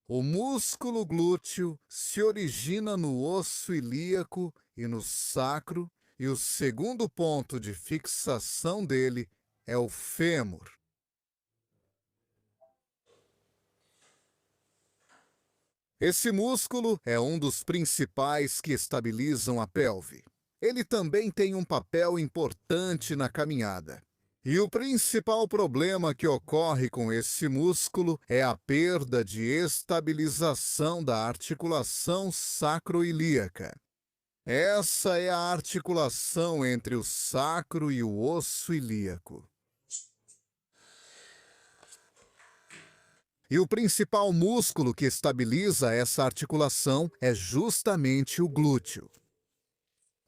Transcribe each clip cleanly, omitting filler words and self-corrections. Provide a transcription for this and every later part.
O músculo glúteo se origina no osso ilíaco e no sacro, e o segundo ponto de fixação dele é o fêmur. Esse músculo é um dos principais que estabilizam a pelve. Ele também tem um papel importante na caminhada. E o principal problema que ocorre com esse músculo é a perda de estabilização da articulação sacroiliaca. Essa é a articulação entre o sacro e o osso ilíaco. E o principal músculo que estabiliza essa articulação é justamente o glúteo.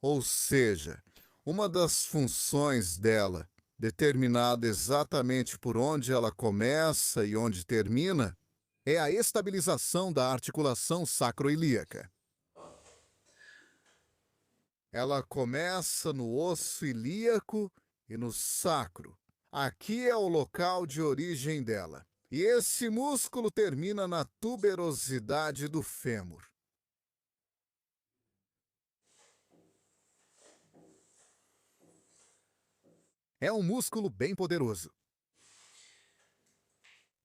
Ou seja, uma das funções dela, determinada exatamente por onde ela começa e onde termina, é a estabilização da articulação sacroiliaca. Ela começa no osso ilíaco e no sacro. Aqui é o local de origem dela. E esse músculo termina na tuberosidade do fêmur. É um músculo bem poderoso.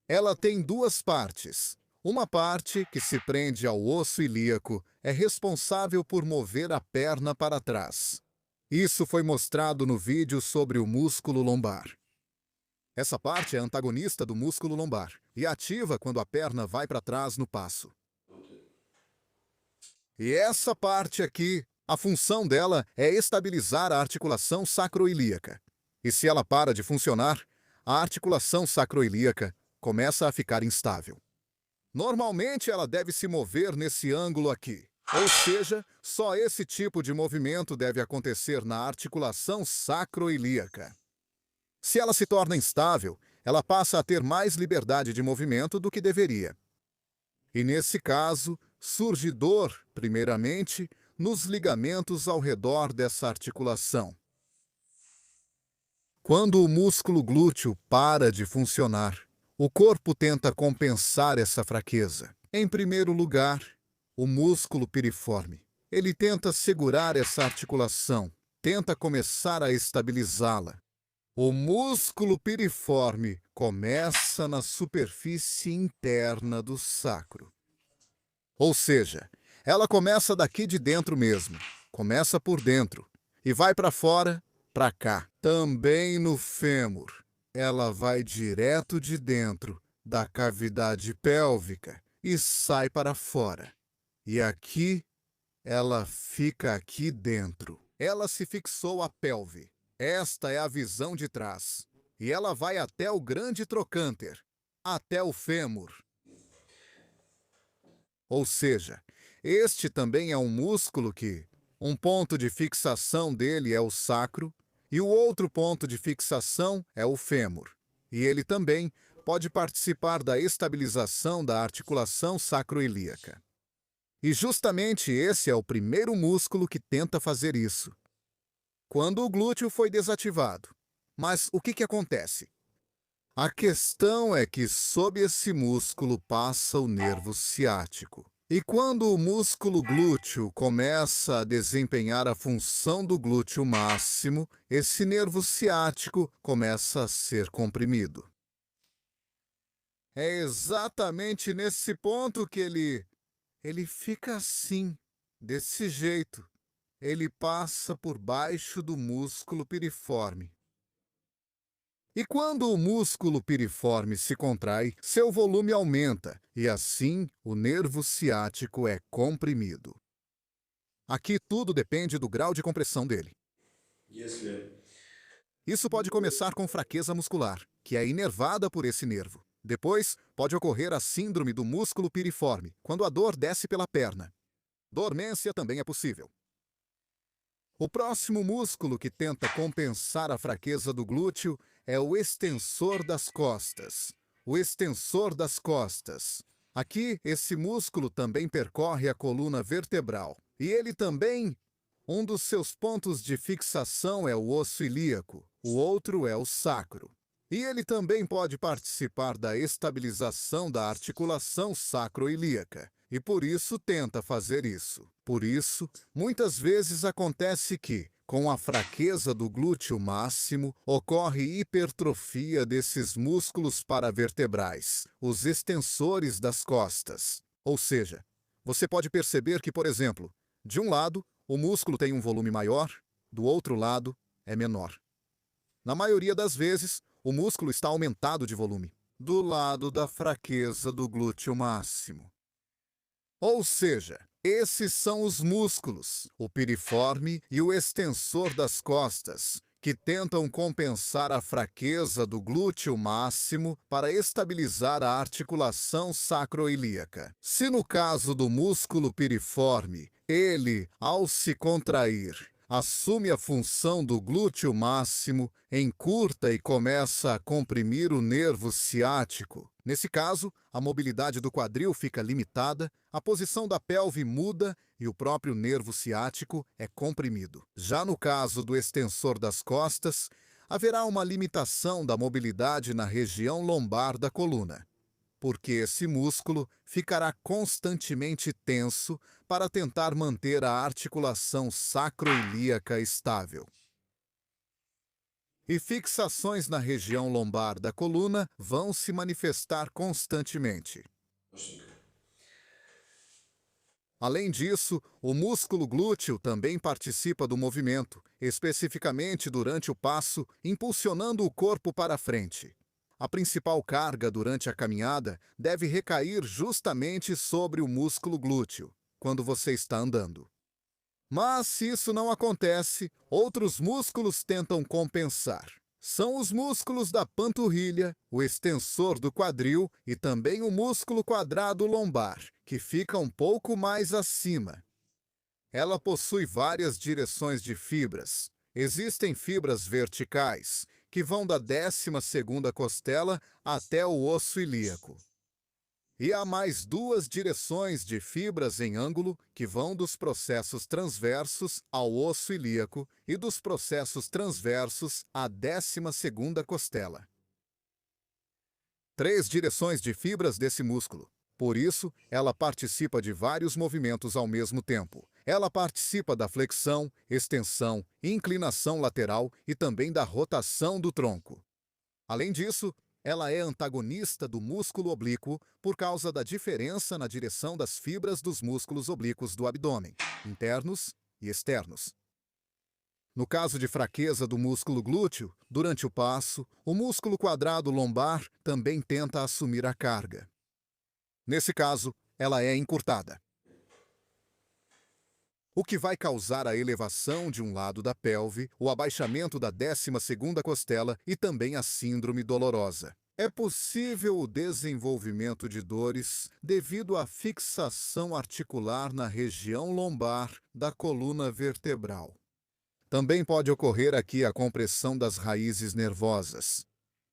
Ela tem duas partes. Uma parte, que se prende ao osso ilíaco, é responsável por mover a perna para trás. Isso foi mostrado no vídeo sobre o músculo lombar. Essa parte é antagonista do músculo lombar e ativa quando a perna vai para trás no passo. E essa parte aqui, a função dela é estabilizar a articulação sacroilíaca. E se ela para de funcionar, a articulação sacroilíaca começa a ficar instável. Normalmente ela deve se mover nesse ângulo aqui. Ou seja, só esse tipo de movimento deve acontecer na articulação sacroilíaca. Se ela se torna instável, ela passa a ter mais liberdade de movimento do que deveria. E nesse caso, surge dor, primeiramente, nos ligamentos ao redor dessa articulação. Quando o músculo glúteo para de funcionar, o corpo tenta compensar essa fraqueza. Em primeiro lugar, o músculo piriforme. Ele tenta segurar essa articulação, tenta começar a estabilizá-la. O músculo piriforme começa na superfície interna do sacro. Ou seja, ela começa daqui de dentro mesmo, começa por dentro e vai para fora, para cá. Também no fêmur, ela vai direto de dentro da cavidade pélvica e sai para fora. E aqui, ela fica aqui dentro. Ela se fixou à pelve. Esta é a visão de trás. E ela vai até o grande trocânter, até o fêmur. Ou seja, este também é um músculo que um ponto de fixação dele é o sacro e o outro ponto de fixação é o fêmur. E ele também pode participar da estabilização da articulação sacroilíaca. E justamente esse é o primeiro músculo que tenta fazer isso. Quando o glúteo foi desativado. Mas o que acontece? A questão é que sob esse músculo passa o nervo ciático. E quando o músculo glúteo começa a desempenhar a função do glúteo máximo, esse nervo ciático começa a ser comprimido. É exatamente nesse ponto que ele fica assim, desse jeito. Ele passa por baixo do músculo piriforme. E quando o músculo piriforme se contrai, seu volume aumenta e assim o nervo ciático é comprimido. Aqui tudo depende do grau de compressão dele. Isso pode começar com fraqueza muscular, que é inervada por esse nervo. Depois, pode ocorrer a síndrome do músculo piriforme, quando a dor desce pela perna. Dormência também é possível. O próximo músculo que tenta compensar a fraqueza do glúteo é o extensor das costas. O extensor das costas. Aqui, esse músculo também percorre a coluna vertebral. E ele também, um dos seus pontos de fixação é o osso ilíaco, o outro é o sacro. E ele também pode participar da estabilização da articulação sacroiliaca, e por isso tenta fazer isso. Por isso, muitas vezes acontece que, com a fraqueza do glúteo máximo, ocorre hipertrofia desses músculos paravertebrais, os extensores das costas. Ou seja, você pode perceber que, por exemplo, de um lado, o músculo tem um volume maior, do outro lado, é menor. Na maioria das vezes, o músculo está aumentado de volume, do lado da fraqueza do glúteo máximo. Ou seja, esses são os músculos, o piriforme e o extensor das costas, que tentam compensar a fraqueza do glúteo máximo para estabilizar a articulação sacroiliaca. Se no caso do músculo piriforme, ele, ao se contrair, assume a função do glúteo máximo, encurta e começa a comprimir o nervo ciático. Nesse caso, a mobilidade do quadril fica limitada, a posição da pelve muda e o próprio nervo ciático é comprimido. Já no caso do extensor das costas, haverá uma limitação da mobilidade na região lombar da coluna, porque esse músculo ficará constantemente tenso para tentar manter a articulação sacroiliaca estável. E fixações na região lombar da coluna vão se manifestar constantemente. Além disso, o músculo glúteo também participa do movimento, especificamente durante o passo, impulsionando o corpo para frente. A principal carga durante a caminhada deve recair justamente sobre o músculo glúteo, quando você está andando. Mas, se isso não acontece, outros músculos tentam compensar. São os músculos da panturrilha, o extensor do quadril e também o músculo quadrado lombar, que fica um pouco mais acima. Ela possui várias direções de fibras. Existem fibras verticais, que vão da 12ª costela até o osso ilíaco. E há mais duas direções de fibras em ângulo que vão dos processos transversos ao osso ilíaco e dos processos transversos à 12ª costela. 3 direções de fibras desse músculo. Por isso, ela participa de vários movimentos ao mesmo tempo. Ela participa da flexão, extensão, inclinação lateral e também da rotação do tronco. Além disso, ela é antagonista do músculo oblíquo por causa da diferença na direção das fibras dos músculos oblíquos do abdômen, internos e externos. No caso de fraqueza do músculo glúteo, durante o passo, o músculo quadrado lombar também tenta assumir a carga. Nesse caso, ela é encurtada, o que vai causar a elevação de um lado da pelve, o abaixamento da 12ª costela e também a síndrome dolorosa. É possível o desenvolvimento de dores devido à fixação articular na região lombar da coluna vertebral. Também pode ocorrer aqui a compressão das raízes nervosas,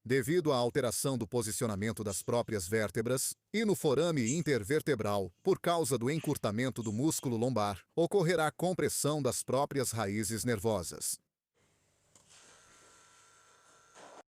devido à alteração do posicionamento das próprias vértebras, e no forame intervertebral, por causa do encurtamento do músculo lombar, ocorrerá compressão das próprias raízes nervosas.